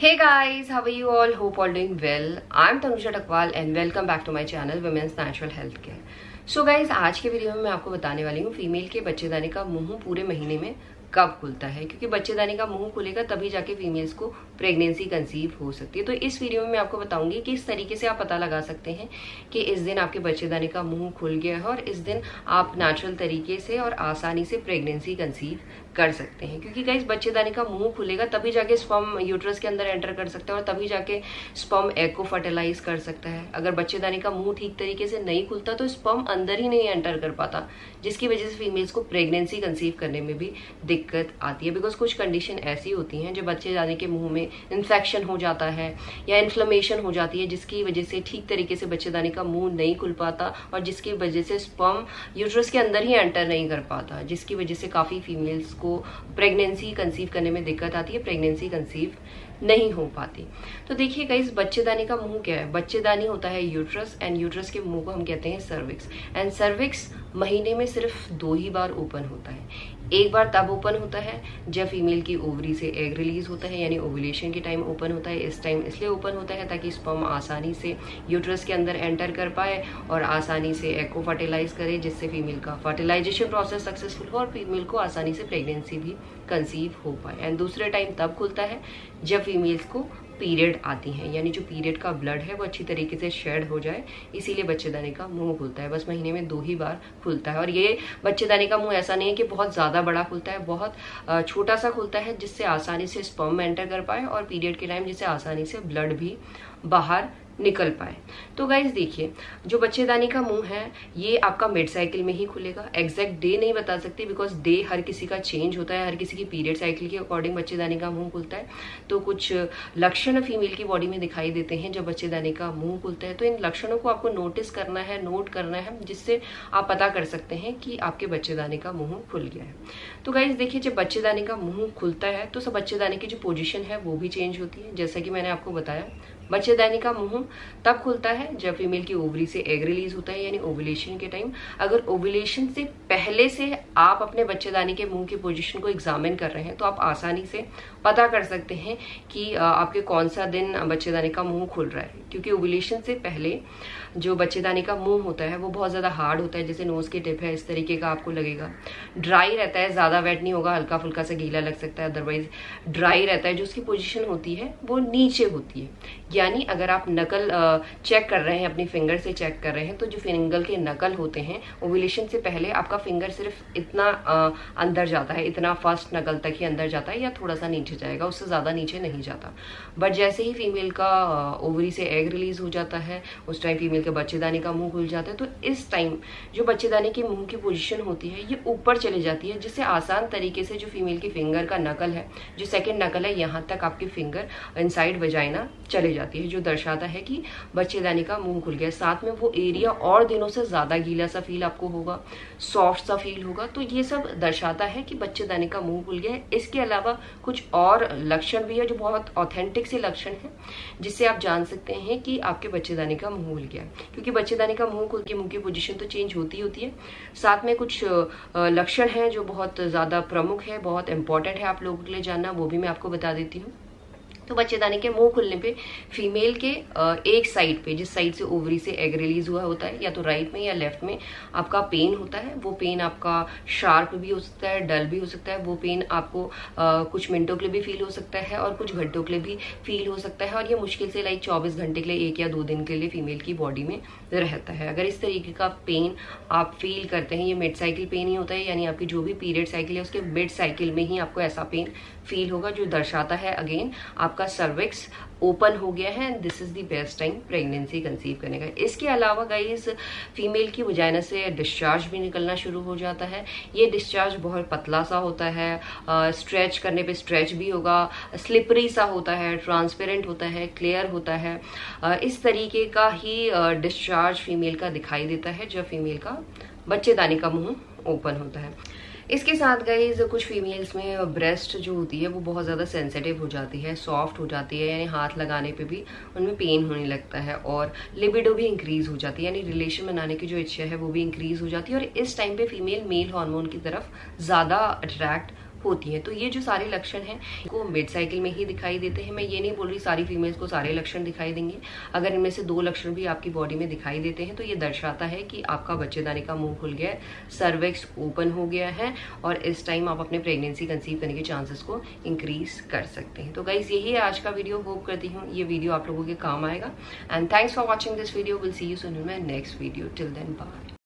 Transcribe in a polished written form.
Hey guys, how are you all? Hope all doing well. I'm Tanusha Takwal and welcome back to my channel Women's Natural Health Care. So guys, आज के video में मैं आपको बताने वाली हूँ female के बच्चेदानी का मुंह पूरे महीने में कब खुलता है, क्योंकि बच्चेदानी का मुंह खुलेगा तभी जाके फीमेल्स को प्रेगनेंसी कंसीव हो सकती है। तो इस वीडियो में मैं आपको बताऊंगी कि इस तरीके से आप पता लगा सकते हैं कि इस दिन आपके बच्चेदानी का मुंह खुल गया है और इस दिन आप नेचुरल तरीके से और आसानी से प्रेगनेंसी कंसीव कर सकते हैं। क्योंकि गाइस बच्चेदानी का मुंह खुलेगा तभी जाके स्पर्म यूट्रस के अंदर एंटर कर सकता है और तभी जाके स्पर्म एग को फर्टिलाइज कर सकता है। अगर बच्चेदानी का मुंह ठीक तरीके से नहीं खुलता तो स्पर्म अंदर ही नहीं एंटर कर पाता, जिसकी वजह से फीमेल्स को प्रेगनेंसी कंसीव करने में भी दिक्कत आती है। बिकॉज कुछ कंडीशन ऐसी होती हैं जो बच्चेदानी के मुंह में इन्फेक्शन हो जाता है या इन्फ्लेमेशन हो जाती है, जिसकी वजह से ठीक तरीके से बच्चेदानी का मुंह नहीं खुल पाता और जिसकी वजह से स्पर्म यूट्रस के अंदर ही एंटर नहीं कर पाता, जिसकी वजह से काफी फीमेल्स को प्रेगनेंसी कंसीव करने में दिक्कत आती है, प्रेगनेंसी कंसीव नहीं हो पाती। तो देखिए गाइस, बच्चेदानी का मुंह क्या है? बच्चेदानी होता है यूट्रस एंड यूट्रस के मुंह को हम कहते हैं सर्विक्स। एंड सर्विक्स महीने में सिर्फ 2 ही बार ओपन होता है। एक बार तब ओपन होता है जब फीमेल की ओवरी से एग रिलीज होता है, यानी ओवुलेशन के टाइम ओपन होता है। इस टाइम इसलिए ओपन होता है ताकि स्पर्म आसानी से यूट्रस के अंदर एंटर कर पाए और आसानी से एग को फर्टिलाइज करे, जिससे फीमेल का फर्टिलाइजेशन प्रोसेस सक्सेसफुल हो और फीमेल को आसानी से प्रेगनेंसी भी कंसीव हो पाए। एंड दूसरे टाइम तब खुलता है जब फीमेल्स को पीरियड आती हैं, यानी जो पीरियड का ब्लड है वो अच्छी तरीके से शेड हो जाए, इसीलिए बच्चेदानी का मुंह खुलता है। बस महीने में 2 ही बार खुलता है। और ये बच्चेदानी का मुंह ऐसा नहीं है कि बहुत ज्यादा बड़ा खुलता है, बहुत छोटा सा खुलता है जिससे आसानी से स्पर्म एंटर कर पाए और पीरियड के टाइम जिससे आसानी से ब्लड भी बाहर निकल पाए। तो गाइज देखिए, जो बच्चेदानी का मुंह है ये आपका मिड साइकिल में ही खुलेगा। एग्जैक्ट डे नहीं बता सकती बिकॉज डे हर किसी का चेंज होता है, हर किसी की पीरियड साइकिल के अकॉर्डिंग बच्चेदानी का मुंह खुलता है। तो कुछ लक्षण फीमेल की बॉडी में दिखाई देते हैं जब बच्चेदानी का मुंह खुलता है। तो इन लक्षणों को आपको नोटिस करना है, नोट करना है, जिससे आप पता कर सकते हैं कि आपके बच्चेदानी का मुंह खुल गया है। तो गाइज देखिए, जब बच्चेदानी का मुंह खुलता है तो सब बच्चेदानी की जो पोजीशन है वो भी चेंज होती है। जैसा कि मैंने आपको बताया, बच्चेदानी का मुंह तब खुलता है जब फीमेल की ओवरी से एग रिलीज होता है, यानी ओवुलेशन के टाइम। अगर ओवुलेशन से पहले से आप अपने बच्चेदानी के मुंह की पोजीशन को एग्जामिन कर रहे हैं तो आप आसानी से पता कर सकते हैं कि आपके कौन सा दिन बच्चेदानी का मुंह खुल रहा है। क्योंकि ओवुलेशन से पहले जो बच्चेदानी का मुंह होता है वो बहुत ज्यादा हार्ड होता है, जैसे नोज की टिप है इस तरीके का आपको लगेगा। ड्राई रहता है, ज्यादा वेट नहीं होगा, हल्का फुल्का सा गीला लग सकता है, अदरवाइज ड्राई रहता है। जो उसकी पोजीशन होती है वो नीचे होती है, यानी अगर आप नकल चेक कर रहे हैं, अपनी फिंगर से चेक कर रहे हैं, तो जो फिंगर के नकल होते हैं ओवुलेशन से पहले आपका फिंगर सिर्फ इतना अंदर जाता है, इतना फर्स्ट नकल तक ही अंदर जाता है या थोड़ा सा नीचे जाएगा, उससे ज्यादा नीचे नहीं जाता। बट जैसे ही फीमेल का ओवरी से एग रिलीज हो जाता है उस टाइम फीमेल के बच्चेदानी का मुंह खुल जाता है। तो इस टाइम जो बच्चेदानी के मुंह की पोजीशन होती है ये ऊपर चली जाती है, जिससे आसान तरीके से जो फीमेल की फिंगर का नकल है, जो सेकंड नकल है, यहाँ तक आपकी फिंगर इनसाइड वजाइना चले जाती है, जो दर्शाता है कि बच्चेदानी का मुंह खुल गया। साथ में वो एरिया और दिनों से ज्यादा गीला सा फील आपको होगा, सॉफ्ट सा फील होगा। तो ये सब दर्शाता है कि बच्चेदानी का मुंह खुल गया है। इसके अलावा कुछ और लक्षण भी है जो बहुत ऑथेंटिक से लक्षण है, जिससे आप जान सकते हैं कि आपके बच्चेदानी का मुंह खुल गया है। क्योंकि बच्चेदानी का मुंह खुल के मुंह की पोजीशन तो चेंज होती है, साथ में कुछ लक्षण हैं जो बहुत ज्यादा प्रमुख है, बहुत इंपॉर्टेंट है आप लोगों के लिए जानना, वो भी मैं आपको बता देती हूँ। तो बच्चेदानी के मुंह खुलने पे फीमेल के एक साइड पे, जिस साइड से ओवरी से एग रिलीज हुआ होता है, या तो राइट में या लेफ्ट में आपका पेन होता है। वो पेन आपका शार्प भी हो सकता है, डल भी हो सकता है। वो पेन आपको कुछ मिनटों के लिए भी फील हो सकता है और कुछ घंटों के लिए भी फील हो सकता है। और ये मुश्किल से 24 घंटे के लिए, 1 या 2 दिन के लिए फीमेल की बॉडी में रहता है। अगर इस तरीके का पेन आप फील करते हैं, ये मिड साइकिल पेन ही होता है, यानी आपकी जो भी पीरियड साइकिल है उसके मिड साइकिल में ही आपको ऐसा पेन फील होगा, जो दर्शाता है अगेन आपका सर्विक्स ओपन हो गया है। This is the best time pregnancy conceive करने का। इसके अलावा गाइस, फीमेल की वजाइना से डिस्चार्ज भी निकलना शुरू हो जाता है। ये डिस्चार्ज बहुत पतला सा होता है, स्ट्रेच करने पे स्ट्रेच भी होगा, स्लिपरी सा होता है, ट्रांसपेरेंट होता है, क्लियर होता है। इस तरीके का ही डिस्चार्ज फीमेल का दिखाई देता है जब फीमेल का बच्चेदानी का मुंह ओपन होता है। इसके साथ गाइज कुछ फीमेल्स में ब्रेस्ट जो होती है वो बहुत ज़्यादा सेंसिटिव हो जाती है, सॉफ्ट हो जाती है, यानी हाथ लगाने पे भी उनमें पेन होने लगता है और लिबिडो भी इंक्रीज हो जाती है, यानी रिलेशन बनाने की जो इच्छा है वो भी इंक्रीज हो जाती है। और इस टाइम पे फीमेल मेल हार्मोन की तरफ ज़्यादा अट्रैक्ट होती हैं। तो ये जो सारे लक्षण हैं को मिड साइकिल में ही दिखाई देते हैं। मैं ये नहीं बोल रही सारी फीमेल्स को सारे लक्षण दिखाई देंगे। अगर इनमें से 2 लक्षण भी आपकी बॉडी में दिखाई देते हैं तो ये दर्शाता है कि आपका बच्चेदानी का मुंह खुल गया है, सर्विक्स ओपन हो गया है और इस टाइम आप अपने प्रेगनेंसी कंसीव करने के चांसेस को इंक्रीज कर सकते हैं। तो गाइज यही है आज का वीडियो। होप करती हूँ ये वीडियो आप लोगों के काम आएगा and thanks for watching this video. Will see you soon in my next video. Till then bye.